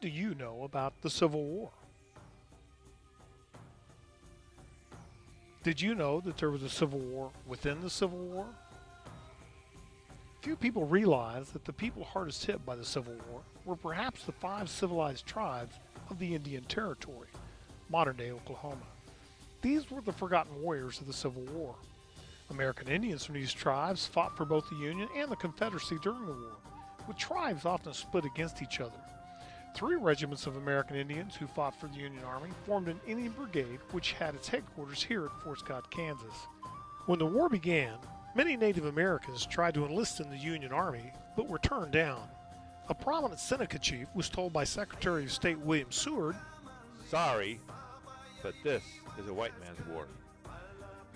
do you know about the Civil War? Did you know that there was a Civil War within the Civil War? Few people realize that the people hardest hit by the Civil War were perhaps the five civilized tribes of the Indian Territory, modern-day Oklahoma. These were the forgotten warriors of the Civil War. American Indians from these tribes fought for both the Union and the Confederacy during the war, with tribes often split against each other. Three regiments of American Indians who fought for the Union Army formed an Indian brigade which had its headquarters here at Fort Scott, Kansas. When the war began, many Native Americans tried to enlist in the Union Army, but were turned down. A prominent Seneca chief was told by Secretary of State William Seward, "Sorry, but this is a white man's war."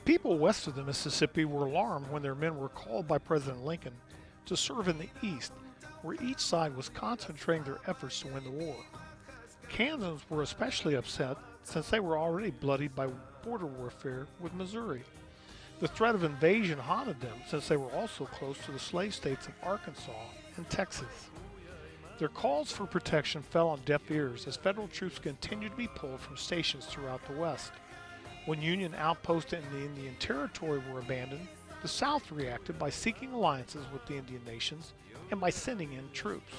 people west of the Mississippi were alarmed when their men were called by President Lincoln to serve in the East, where each side was concentrating their efforts to win the war. Kansans were especially upset since they were already bloodied by border warfare with Missouri. The threat of invasion haunted them since they were also close to the slave states of Arkansas and Texas. Their calls for protection fell on deaf ears as federal troops continued to be pulled from stations throughout the West. When Union outposts in the Indian Territory were abandoned, the South reacted by seeking alliances with the Indian nations and by sending in troops.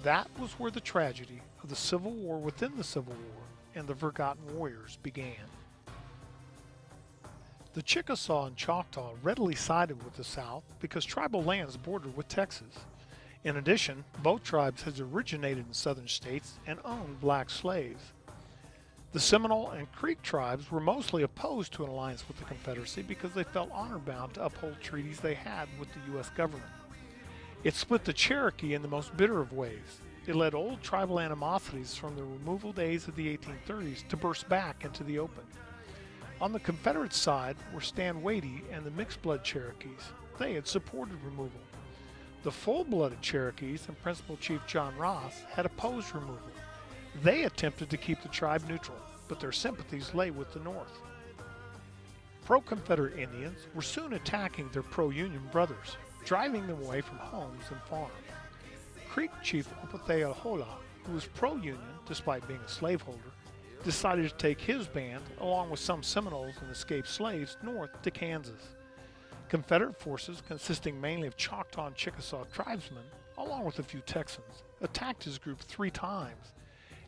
That was where the tragedy of the Civil War within the Civil War and the forgotten warriors began. The Chickasaw and Choctaw readily sided with the South because tribal lands bordered with Texas. In addition, both tribes had originated in southern states and owned black slaves. The Seminole and Creek tribes were mostly opposed to an alliance with the Confederacy because they felt honor-bound to uphold treaties they had with the U.S. government. It split the Cherokee in the most bitter of ways. It led old tribal animosities from the removal days of the 1830s to burst back into the open. On the Confederate side were Stan Wadey and the mixed-blood Cherokees. They had supported removal. The full-blooded Cherokees and Principal Chief John Ross had opposed removal. They attempted to keep the tribe neutral, but their sympathies lay with the North. Pro-Confederate Indians were soon attacking their pro-Union brothers, driving them away from homes and farms. Creek Chief Opethea, who was pro-Union despite being a slaveholder, decided to take his band, along with some Seminoles and escaped slaves, north to Kansas. Confederate forces, consisting mainly of Choctaw and Chickasaw tribesmen, along with a few Texans, attacked his group 3 times.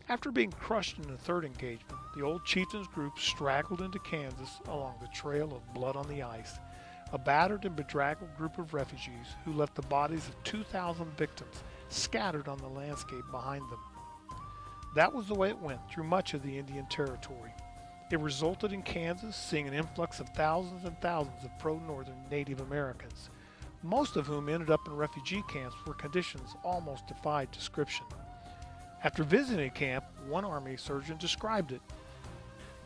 After being crushed in the third engagement, the old chieftain's group straggled into Kansas along the trail of blood on the ice, a battered and bedraggled group of refugees who left the bodies of 2,000 victims scattered on the landscape behind them. That was the way it went through much of the Indian Territory. It resulted in Kansas seeing an influx of thousands and thousands of pro-Northern Native Americans, most of whom ended up in refugee camps where conditions almost defied description. After visiting a camp, one Army surgeon described it.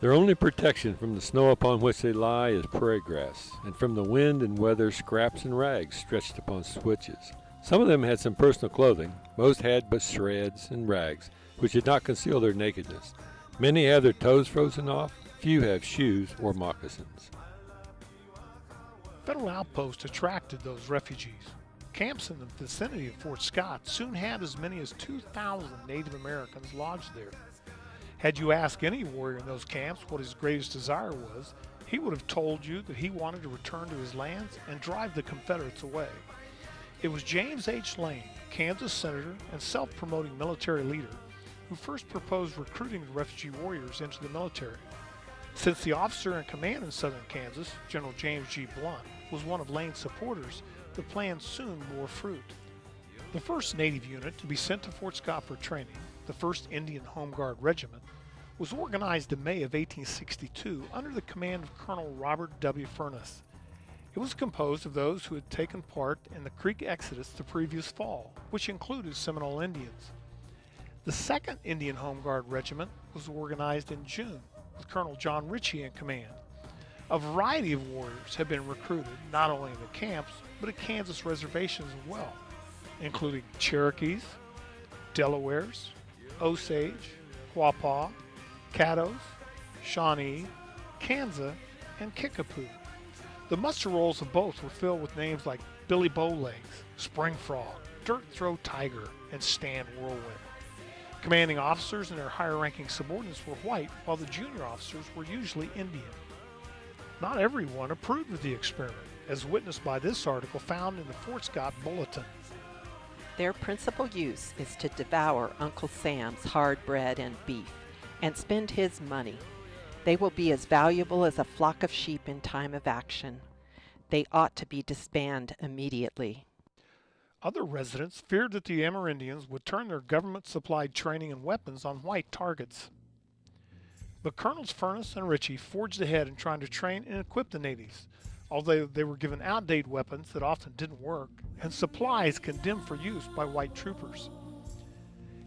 "Their only protection from the snow upon which they lie is prairie grass, and from the wind and weather scraps and rags stretched upon switches. Some of them had some personal clothing. Most had but shreds and rags, which did not conceal their nakedness. Many have their toes frozen off. Few have shoes or moccasins." Federal outposts attracted those refugees. Camps in the vicinity of Fort Scott soon had as many as 2,000 Native Americans lodged there. Had you asked any warrior in those camps what his greatest desire was, he would have told you that he wanted to return to his lands and drive the Confederates away. It was James H. Lane, Kansas senator and self-promoting military leader, who first proposed recruiting the refugee warriors into the military. Since the officer in command in southern Kansas, General James G. Blunt, was one of Lane's supporters, the plan soon bore fruit. The first Native unit to be sent to Fort Scott for training, the 1st Indian Home Guard Regiment, was organized in May of 1862 under the command of Colonel Robert W. Furness. It was composed of those who had taken part in the Creek Exodus the previous fall, which included Seminole Indians. The 2nd Indian Home Guard Regiment was organized in June, with Colonel John Ritchie in command. A variety of warriors had been recruited, not only in the camps, but at Kansas reservations as well, including Cherokees, Delawares, Osage, Quapaw, Caddos, Shawnee, Kansa, and Kickapoo. The muster rolls of both were filled with names like Billy Bowlegs, Spring Frog, Dirt Throat Tiger, and Stan Whirlwind. Commanding officers and their higher-ranking subordinates were white, while the junior officers were usually Indian. Not everyone approved of the experiment, as witnessed by this article found in the Fort Scott Bulletin. Their principal use is to devour Uncle Sam's hard bread and beef and spend his money. They will be as valuable as a flock of sheep in time of action. They ought to be disbanded immediately. Other residents feared that the Amerindians would turn their government-supplied training and weapons on white targets. But Colonels Furness and Ritchie forged ahead in trying to train and equip the natives, although they were given outdated weapons that often didn't work, and supplies condemned for use by white troopers.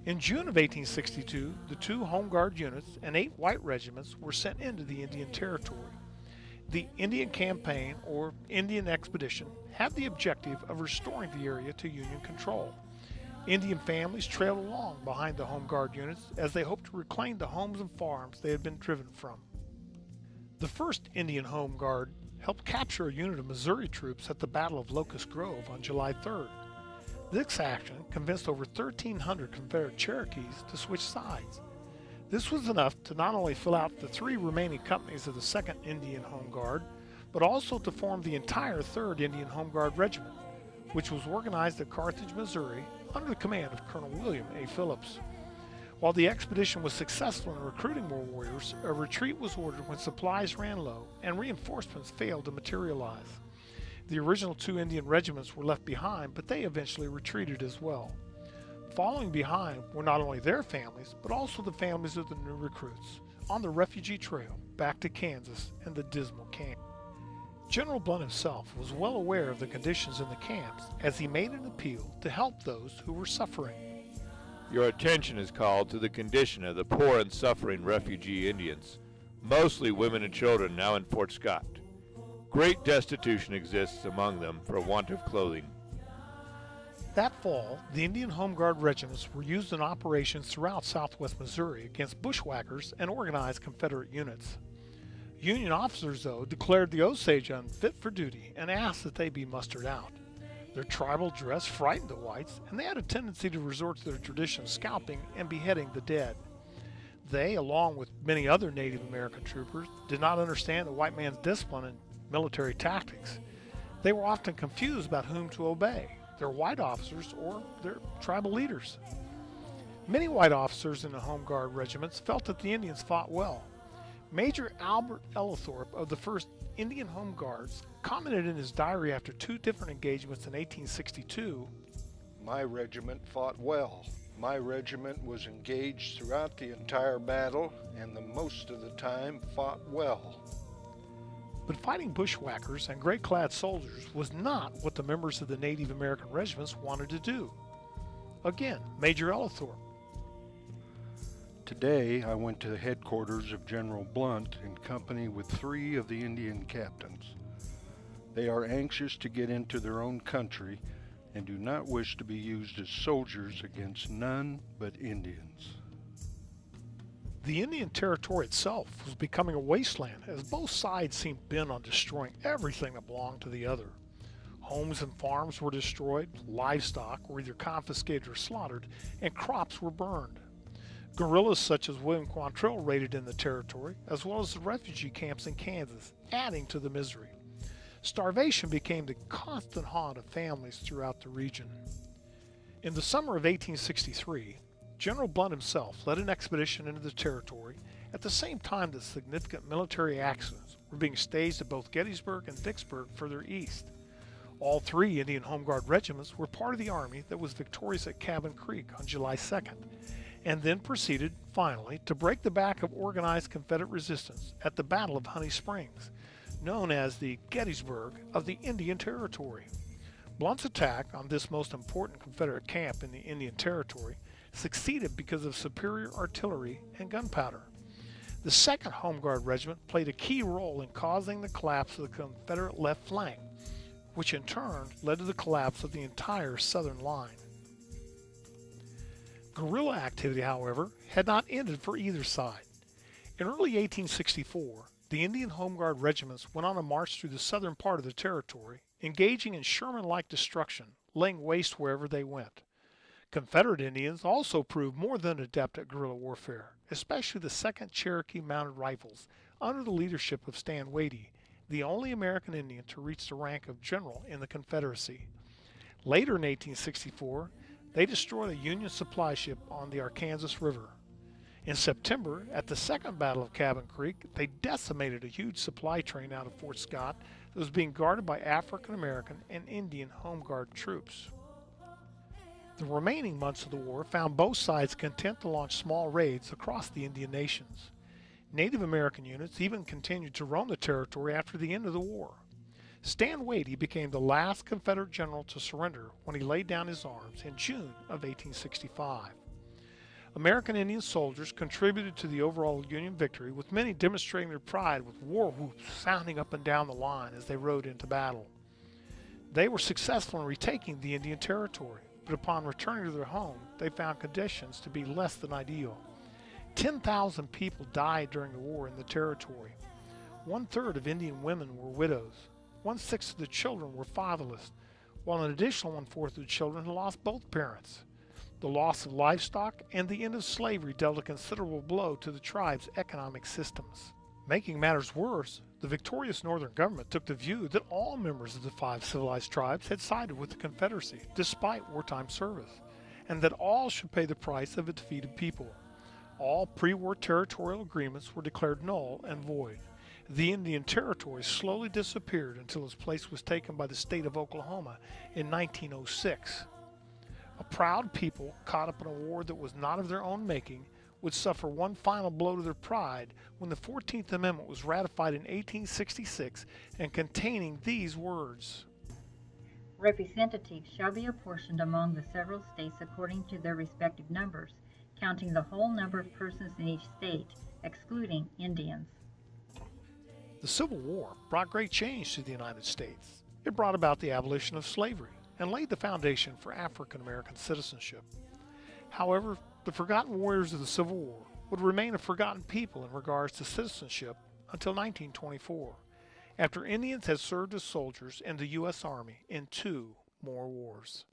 In June of 1862, the 2 Home Guard units and 8 white regiments were sent into the Indian Territory. The Indian Campaign, or Indian Expedition, had the objective of restoring the area to Union control. Indian families trailed along behind the Home Guard units as they hoped to reclaim the homes and farms they had been driven from. The 1st Indian Home Guard helped capture a unit of Missouri troops at the Battle of Locust Grove on July 3rd. This action convinced over 1,300 Confederate Cherokees to switch sides. This was enough to not only fill out the 3 remaining companies of the 2nd Indian Home Guard, but also to form the entire 3rd Indian Home Guard Regiment, which was organized at Carthage, Missouri, under the command of Colonel William A. Phillips. While the expedition was successful in recruiting more warriors, a retreat was ordered when supplies ran low and reinforcements failed to materialize. The original 2 Indian regiments were left behind, but they eventually retreated as well. Following behind were not only their families, but also the families of the new recruits, on the refugee trail back to Kansas and the dismal camp. General Blunt himself was well aware of the conditions in the camps as he made an appeal to help those who were suffering. Your attention is called to the condition of the poor and suffering refugee Indians, mostly women and children now in Fort Scott. Great destitution exists among them for want of clothing. That fall, the Indian Home Guard regiments were used in operations throughout southwest Missouri against bushwhackers and organized Confederate units. Union officers, though, declared the Osage unfit for duty and asked that they be mustered out. Their tribal dress frightened the whites, and they had a tendency to resort to their tradition of scalping and beheading the dead. They, along with many other Native American troopers, did not understand the white man's discipline and military tactics. They were often confused about whom to obey, their white officers or their tribal leaders. Many white officers in the Home Guard regiments felt that the Indians fought well. Major Albert Ellithorpe of the 1st Indian Home Guards commented in his diary after 2 different engagements in 1862, "My regiment fought well. My regiment was engaged throughout the entire battle and the most of the time fought well." But fighting bushwhackers and gray-clad soldiers was not what the members of the Native American regiments wanted to do. Again, Major Ellithorpe. Today I went to the headquarters of General Blunt in company with 3 of the Indian captains. They are anxious to get into their own country and do not wish to be used as soldiers against none but Indians. The Indian Territory itself was becoming a wasteland as both sides seemed bent on destroying everything that belonged to the other. Homes and farms were destroyed, livestock were either confiscated or slaughtered, and crops were burned. Guerrillas such as William Quantrill raided in the territory, as well as the refugee camps in Kansas, adding to the misery. Starvation became the constant haunt of families throughout the region. In the summer of 1863, General Blunt himself led an expedition into the territory at the same time that significant military actions were being staged at both Gettysburg and Vicksburg further east. All 3 Indian Home Guard regiments were part of the army that was victorious at Cabin Creek on July 2nd, and then proceeded, finally, to break the back of organized Confederate resistance at the Battle of Honey Springs, known as the Gettysburg of the Indian Territory. Blunt's attack on this most important Confederate camp in the Indian Territory succeeded because of superior artillery and gunpowder. The 2nd Home Guard Regiment played a key role in causing the collapse of the Confederate left flank, which in turn led to the collapse of the entire southern line. Guerrilla activity, however, had not ended for either side. In early 1864, the Indian Home Guard regiments went on a march through the southern part of the territory, engaging in Sherman-like destruction, laying waste wherever they went. Confederate Indians also proved more than adept at guerrilla warfare, especially the 2nd Cherokee Mounted Rifles under the leadership of Stan Wadey, the only American Indian to reach the rank of general in the Confederacy. Later in 1864, they destroyed a Union supply ship on the Arkansas River. In September, at the Second Battle of Cabin Creek, they decimated a huge supply train out of Fort Scott that was being guarded by African American and Indian Home Guard troops. The remaining months of the war found both sides content to launch small raids across the Indian nations. Native American units even continued to roam the territory after the end of the war. Stan Wadey became the last Confederate general to surrender when he laid down his arms in June of 1865. American Indian soldiers contributed to the overall Union victory, with many demonstrating their pride with war whoops sounding up and down the line as they rode into battle. They were successful in retaking the Indian territory, but upon returning to their home, they found conditions to be less than ideal. 10,000 people died during the war in the territory. 1/3 of Indian women were widows. 1/6 of the children were fatherless, while an additional 1/4 of the children had lost both parents. The loss of livestock and the end of slavery dealt a considerable blow to the tribe's economic systems. Making matters worse, the victorious Northern government took the view that all members of the 5 civilized tribes had sided with the Confederacy despite wartime service, and that all should pay the price of a defeated people. All pre-war territorial agreements were declared null and void. The Indian Territory slowly disappeared until its place was taken by the state of Oklahoma in 1906. A proud people caught up in a war that was not of their own making would suffer one final blow to their pride when the 14th Amendment was ratified in 1866 and containing these words: Representatives shall be apportioned among the several states according to their respective numbers, counting the whole number of persons in each state, excluding Indians. The Civil War brought great change to the United States. It brought about the abolition of slavery and laid the foundation for African American citizenship. However, the forgotten warriors of the Civil War would remain a forgotten people in regards to citizenship until 1924, after Indians had served as soldiers in the U.S. Army in 2 more wars.